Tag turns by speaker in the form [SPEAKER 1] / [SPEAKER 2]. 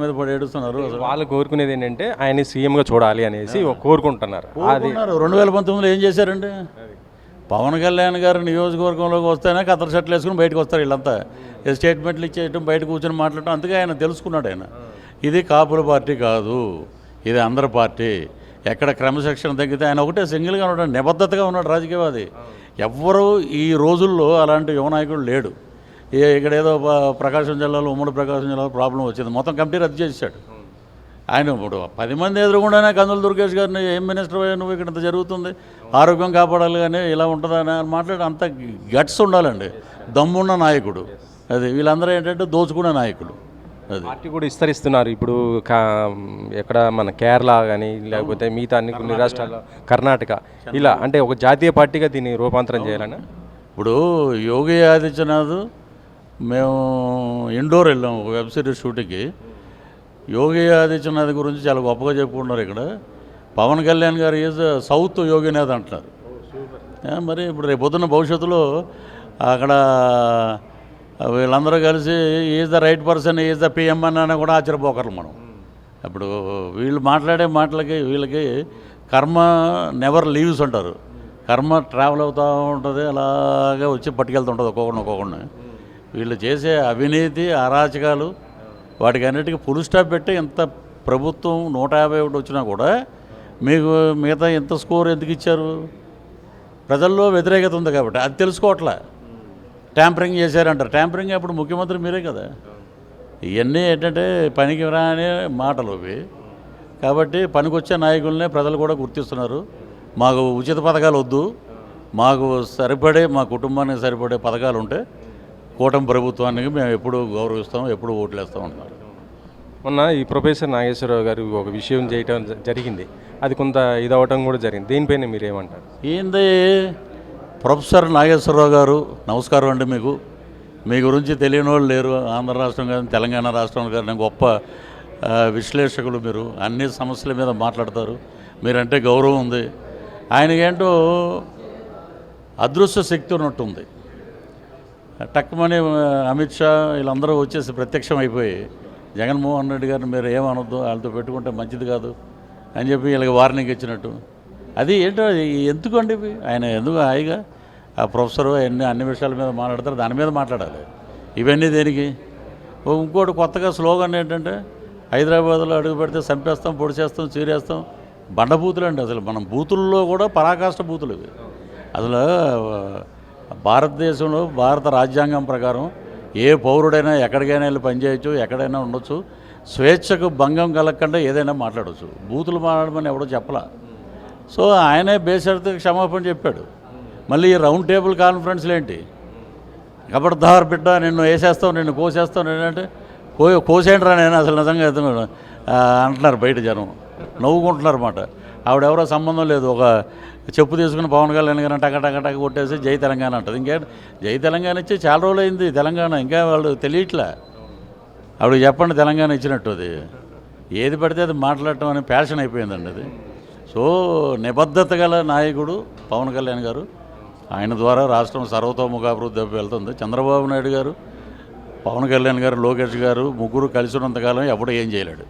[SPEAKER 1] మీద పడి ఏడుస్తున్నారు. అసలు
[SPEAKER 2] వాళ్ళు కోరుకునేది ఏంటంటే ఆయన సీఎంగా చూడాలి అనేసి కోరుకుంటున్నారు. అది
[SPEAKER 1] 2019లో ఏం చేశారండి? పవన్ కళ్యాణ్ గారు నియోజకవర్గంలోకి వస్తేనే కత్తర్ షర్ట్లు వేసుకుని బయటకు వస్తారు వీళ్ళంతా. స్టేట్మెంట్లు ఇచ్చేయటం, బయట కూర్చొని మాట్లాడటం. అందుకే ఆయన తెలుసుకున్నాడు. ఇది కాపుల పార్టీ కాదు, ఇది అందరి పార్టీ. ఎక్కడ క్రమశిక్షణ తగ్గితే ఆయన ఒకటే సింగిల్గా ఉన్నాడు, నిబద్ధతగా ఉన్నాడు రాజకీయవాది. ఎవ్వరూ ఈ రోజుల్లో అలాంటి యువ నాయకుడు లేడు. ఇక్కడ ఏదో ప్రకాశం జిల్లాలో, ఉమ్మడి ప్రకాశం జిల్లాలో ప్రాబ్లం వచ్చింది, మొత్తం కమిటీ రద్దు చేశాడు. ఆయన ఇప్పుడు 10 మంది ఎదురుకుండానే కందుల దుర్గేష్ గారిని, ఏం మినిస్టర్ అయ్యా నువ్వు, ఇక్కడ ఇంత జరుగుతుంది, ఆరోగ్యం కాపాడాలి కానీ ఇలా ఉంటుందని మాట్లాడి అంత గట్స్ ఉండాలండి, దమ్మున్న నాయకుడు. అది వీళ్ళందరూ ఏంటంటే దోచుకునే నాయకులు. అది
[SPEAKER 2] పార్టీ కూడా విస్తరిస్తున్నారు ఇప్పుడు. ఎక్కడ మన కేరళ కానీ లేకపోతే మిగతా అన్ని కొన్ని రాష్ట్రాల్లో, కర్ణాటక, ఇలా అంటే ఒక జాతీయ పార్టీగా దీన్ని రూపాంతరం చేయాలని.
[SPEAKER 1] ఇప్పుడు యోగి ఆదిత్యనాథ్, మేము ఇండోర్ వెళ్ళాం ఒక వెబ్ సిరీస్ షూటింగ్కి. యోగి ఆదిత్యనాథ్ గురించి చాలా గొప్పగా చెప్పుకుంటున్నారు ఇక్కడ. పవన్ కళ్యాణ్ గారు ఈజ్ సౌత్ యోగినాథ్ అంటున్నారు. మరి ఇప్పుడు రేపు పొద్దున్న భవిష్యత్తులో అక్కడ వీళ్ళందరూ కలిసి is the right person, is the PM అన్న కూడా ఆశ్చర్యపోకర్లు మనం. అప్పుడు వీళ్ళు మాట్లాడే మాటలకి వీళ్ళకి కర్మ నెవర్ లీవ్స్ అంటారు. కర్మ ట్రావెల్ అవుతూ ఉంటుంది, అలాగే వచ్చి పట్టుకెళ్తుంటుంది ఒక్కొక్కడిని. వీళ్ళు చేసే అవినీతి, అరాచకాలు, వాటికి అన్నిటికీ ఫుల్ స్టాప్ పెట్టి ఇంత ప్రభుత్వం 151 వచ్చినా కూడా మీకు మిగతా ఇంత స్కోర్ ఎందుకు ఇచ్చారు? ప్రజల్లో వ్యతిరేకత ఉంది కాబట్టి. అది తెలుసుకోవట్లే. ట్యాంపరింగ్ చేశారంటారు. ట్యాంపరింగ్ అప్పుడు ముఖ్యమంత్రి మీరే కదా. ఇవన్నీ ఏంటంటే పనికి రాని మాటలు ఇవి. కాబట్టి పనికొచ్చే నాయకులనే ప్రజలు కూడా గుర్తిస్తున్నారు. మాకు ఉచిత పథకాలు వద్దు, మాకు సరిపడే, మా కుటుంబానికి సరిపడే పథకాలు ఉంటే కూటమి ప్రభుత్వానికి మేము ఎప్పుడు గౌరవిస్తాం, ఎప్పుడు ఓట్లేస్తాం అంటున్నారు.
[SPEAKER 2] మొన్న ఈ ప్రొఫెసర్ నాగేశ్వరరావు గారు ఒక విషయం చేయటం జరిగింది, అది కొంత ఇదవటం కూడా జరిగింది. దీనిపైన మీరు ఏమంటారు?
[SPEAKER 1] ఏంది ప్రొఫెసర్ నాగేశ్వరరావు గారు, నమస్కారం అండి. మీకు మీ గురించి తెలియని వాళ్ళు లేరు. ఆంధ్ర రాష్ట్రం కానీ తెలంగాణ రాష్ట్రం కానీ గొప్ప విశ్లేషకులు మీరు. అన్ని సమస్యల మీద మాట్లాడతారు. మీరంటే గౌరవం ఉంది. ఆయనకేంటో అదృశ్య శక్తి ఉన్నట్టుంది. టక్కుమని అమిత్ షా వీళ్ళందరూ వచ్చేసి ప్రత్యక్షం అయిపోయి జగన్మోహన్ రెడ్డి గారిని మీరు ఏమనొద్దు, వాళ్ళతో పెట్టుకుంటే మంచిది కాదు అని చెప్పి వీళ్ళకి వార్నింగ్ ఇచ్చినట్టు. అది ఏంటో ఎందుకండి ఆయన ఎందుకు హాయిగా ఆ ప్రొఫెసరు అన్ని విషయాల మీద మాట్లాడతారు, దాని మీద మాట్లాడాలి. ఇవన్నీ దేనికి? ఇంకోటి కొత్తగా స్లోగన్ ఏంటంటే హైదరాబాద్లో అడుగు పెడితే చంపేస్తాం, పొడి చేస్తాం, చీరేస్తాం. బండబూతులు అండి. అసలు మనం బూతుల్లో కూడా పరాకాష్ట బూతులు ఇవి. అసలు భారతదేశంలో భారత రాజ్యాంగం ప్రకారం ఏ పౌరుడైనా ఎక్కడికైనా వెళ్ళి పనిచేయచ్చు, ఎక్కడైనా ఉండొచ్చు, స్వేచ్ఛకు భంగం కలగకుండా ఏదైనా మాట్లాడవచ్చు. బూతులు మాట్లాడమని ఎవడో చెప్పలా. సో ఆయనే బేషరతు క్షమాపణ చెప్పాడు. మళ్ళీ ఈ రౌండ్ టేబుల్ కాన్ఫరెన్స్లు ఏంటి? కబడ్దార్ బిడ్డ, నిన్ను వేసేస్తావు, నిన్ను కోసేస్తావు, నేనంటే కోసేంట్రా నేను అసలు నిజంగా అంటున్నారు బయట జనం, నవ్వుకుంటున్నారు అన్నమాట. ఆవిడెవరో సంబంధం లేదు, ఒక చెప్పు తీసుకుని పవన్ కళ్యాణ్ గారు టక కొట్టేసి జై తెలంగాణ అంటుంది. ఇంకే జై తెలంగాణ ఇచ్చి చాలా రోజులు అయింది తెలంగాణ, ఇంకా వాళ్ళు తెలియట్లే. ఆవిడ చెప్పండి తెలంగాణ ఇచ్చినట్టు. అది ఏది పడితే అది మాట్లాడటం అనే ప్యాషన్ అయిపోయిందండి అది. సో నిబద్ధత గల నాయకుడు పవన్ కళ్యాణ్ గారు. ఆయన ద్వారా రాష్ట్రం సర్వతోముఖాభివృద్ధి వెళ్తుంది. చంద్రబాబు నాయుడు గారు, పవన్ కళ్యాణ్ గారు, లోకేష్ గారు ముగ్గురు కలిసి ఉన్నంతకాలం ఎవడో ఏం చేయలేడు.